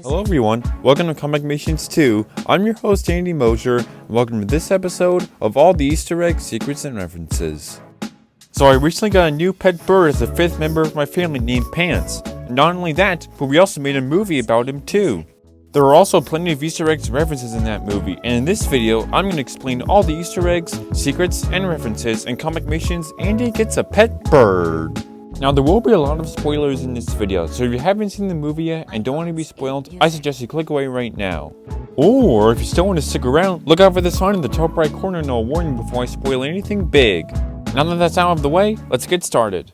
Hello everyone, welcome to Comic Mations 2. I'm your host Andy Mosier, and welcome to this episode of all the Easter eggs, secrets, and references. So I recently got a new pet bird as the 5th member of my family named Pants. And not only that, but we also made a movie about him too. There are also plenty of Easter eggs and references in that movie, and in this video, I'm going to explain all the Easter eggs, secrets, and references in Comic Mations Andy Gets a Pet Bird. Now there will be a lot of spoilers in this video, so if you haven't seen the movie yet and don't want to be spoiled, I suggest you click away right now. Or if you still want to stick around, look out for the sign in the top right corner and I'll warn you before I spoil anything big. Now that that's out of the way, let's get started.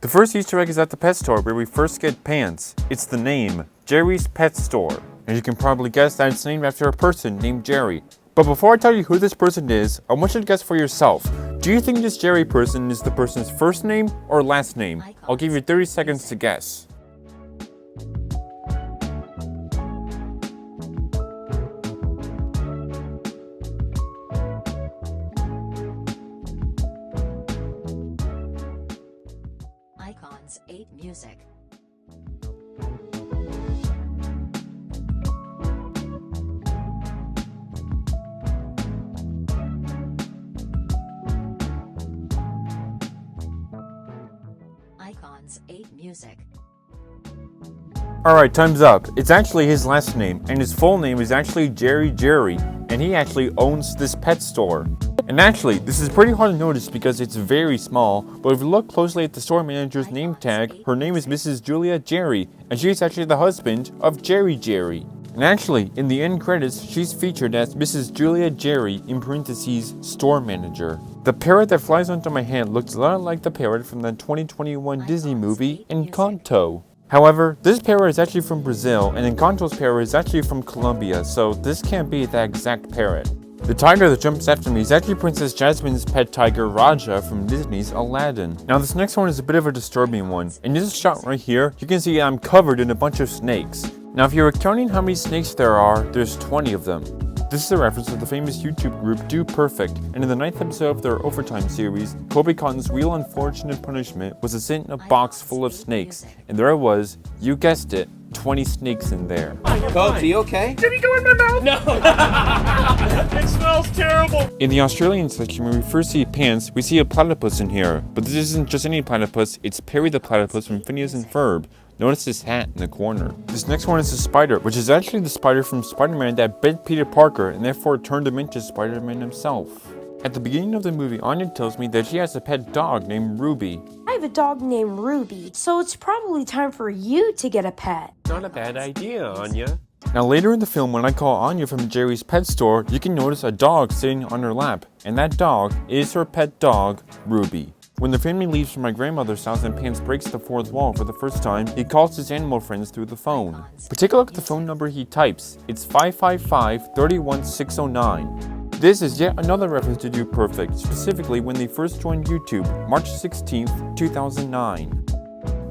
The first Easter egg is at the pet store where we first get Pants. It's the name, Jerry's Pet Store. And you can probably guess that it's named after a person named Jerry. But before I tell you who this person is, I want you to guess for yourself. Do you think this Jerry person is the person's first name or last name? I'll give you 30 seconds to guess. Icons 8 Music. Icons 8 Music. Alright, time's up. It's actually his last name, and his full name is actually Jerry, and he actually owns this pet store. And actually, this is pretty hard to notice because it's very small, but if you look closely at the store manager's name tag, her name is Mrs. Julia Jerry, and she's actually the husband of Jerry. And actually, in the end credits, she's featured as Mrs. Julia Jerry, in parentheses, store manager. The parrot that flies onto my hand looks a lot like the parrot from the 2021 Disney movie, Encanto. However, this parrot is actually from Brazil, and Encanto's parrot is actually from Colombia, so this can't be that exact parrot. The tiger that jumps after me is actually Princess Jasmine's pet tiger Raja from Disney's Aladdin. Now this next one is a bit of a disturbing one. In this shot right here, you can see I'm covered in a bunch of snakes. Now if you're counting how many snakes there are, there's 20 of them. This is a reference to the famous YouTube group Do Perfect, and in the 9th episode of their Overtime series, Kobe Cotton's real unfortunate punishment was to sit in a box full of snakes, and there was, you guessed it, 20 snakes in there. Kobe, you okay? Did he go in my mouth? No! It smells terrible! In the Australian section, when we first see Pants, we see a platypus in here. But this isn't just any platypus, it's Perry the Platypus from Phineas and Ferb. Notice this hat in the corner. This next one is a spider, which is actually the spider from Spider-Man that bit Peter Parker and therefore turned him into Spider-Man himself. At the beginning of the movie, Anya tells me that she has a pet dog named Ruby. I have a dog named Ruby, so it's probably time for you to get a pet. Not a bad idea, Anya. Now later in the film, when I call Anya from Jerry's pet store, you can notice a dog sitting on her lap, and that dog is her pet dog, Ruby. When the family leaves for my grandmother's house and Pants breaks the 4th wall for the first time, he calls his animal friends through the phone. But take a look at the phone number he types. It's 555-31609. This is yet another reference to Do Perfect, specifically when they first joined YouTube, March 16th, 2009.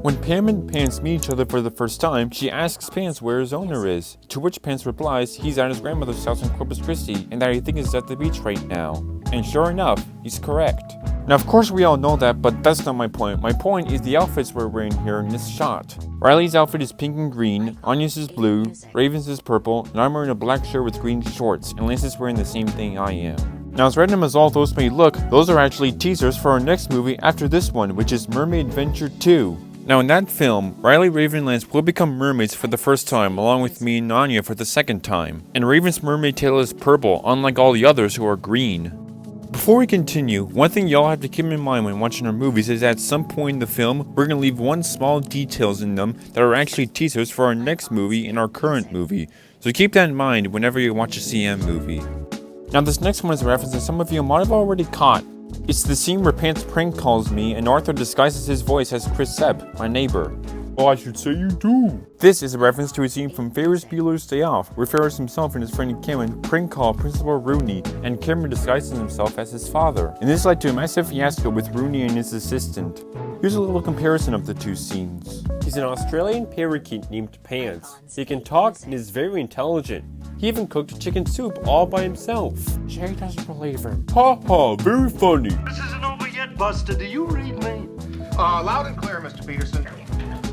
When Pam and Pants meet each other for the first time, she asks Pants where his owner is, to which Pants replies he's at his grandmother's house in Corpus Christi and that he thinks he's at the beach right now. And sure enough, he's correct. Now of course we all know that, but that's not my point. My point is the outfits we're wearing here in this shot. Riley's outfit is pink and green, Anya's is blue, Raven's is purple, and I'm wearing a black shirt with green shorts, and Lance is wearing the same thing I am. Now as random as all those may look, those are actually teasers for our next movie after this one, which is Mermaid Adventure 2. Now in that film, Riley, Raven, and Lance will become mermaids for the first time, along with me and Anya for the second time. And Raven's mermaid tail is purple, unlike all the others who are green. Before we continue, one thing y'all have to keep in mind when watching our movies is that at some point in the film, we're going to leave one small details in them that are actually teasers for our next movie and our current movie. So keep that in mind whenever you watch a CM movie. Now this next one is a reference that some of you might have already caught. It's the scene where Pants prank calls me and Arthur disguises his voice as Chris Sepp, my neighbor. Oh, I should say you do. This is a reference to a scene from Ferris Bueller's Day Off, where Ferris himself and his friend Cameron prank call Principal Rooney, and Cameron disguises himself as his father. And this led to a massive fiasco with Rooney and his assistant. Here's a little comparison of the two scenes. He's an Australian parakeet named Pants. He can talk and is very intelligent. He even cooked chicken soup all by himself. Jay doesn't believe him. Ha ha, very funny. This isn't over yet, Buster, do you read me? Loud and clear, Mr. Peterson.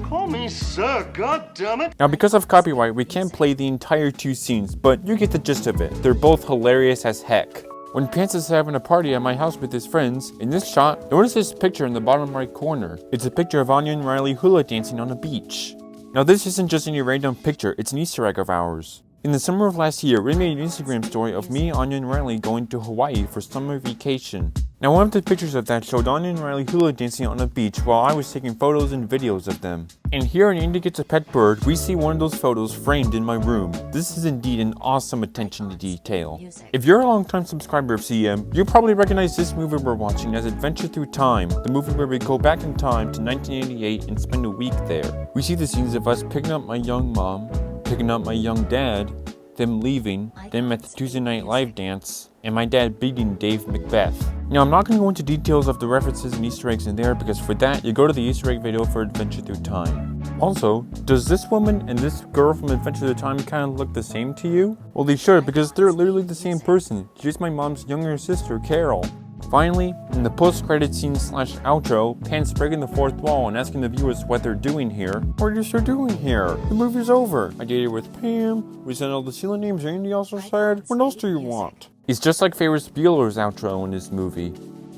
Call me sir, goddammit. Now, because of copyright, we can't play the entire 2 scenes, but you get the gist of it. They're both hilarious as heck. When Pants is having a party at my house with his friends, in this shot, notice this picture in the bottom right corner. It's a picture of Anya and Riley hula dancing on a beach. Now, this isn't just any random picture, it's an Easter egg of ours. In the summer of last year, we made an Instagram story of me, Anya, and Riley going to Hawaii for summer vacation. Now, one of the pictures of that showed Anya and Riley hula dancing on a beach while I was taking photos and videos of them. And here in Andy Gets a Pet Bird, we see one of those photos framed in my room. This is indeed an awesome attention to detail. If you're a long-time subscriber of CM, you'll probably recognize this movie we're watching as Adventure Through Time, the movie where we go back in time to 1988 and spend a week there. We see the scenes of us picking up my young mom, picking up my young dad, them leaving, them at the Tuesday Night Live dance, and my dad beating Dave Macbeth. Now, I'm not going to go into details of the references and Easter eggs in there because for that, you go to the Easter egg video for Adventure Through Time. Also, does this woman and this girl from Adventure Through Time kind of look the same to you? Well, they should because they're literally the same person. She's my mom's younger sister, Carol. Finally, in the post-credit scene / outro, Pan's breaking the fourth wall and asking the viewers what they're doing here. What are you doing here? The movie's over. I dated with Pam. We said all the ceiling names Andy also said. What else do you want? It's just like Ferris Bueller's outro in this movie.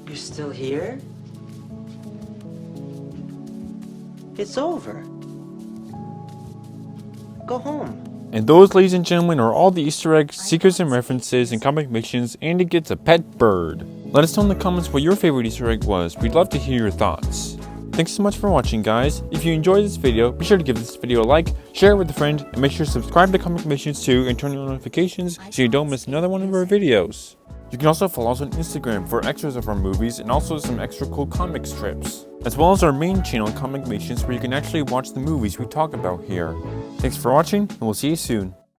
You're still here? It's over. Go home. And those, ladies and gentlemen, are all the Easter eggs, secrets and references, and comic missions Andy Gets a Pet Bird. Let us know in the comments what your favorite Easter egg was. We'd love to hear your thoughts. Thanks so much for watching, guys. If you enjoyed this video, be sure to give this video a like, share it with a friend, and make sure to subscribe to Comic Missions too and turn on notifications so you don't miss another one of our videos. You can also follow us on Instagram for extras of our movies and also some extra cool comic strips, as well as our main channel, Comic Missions, where you can actually watch the movies we talk about here. Thanks for watching, and we'll see you soon.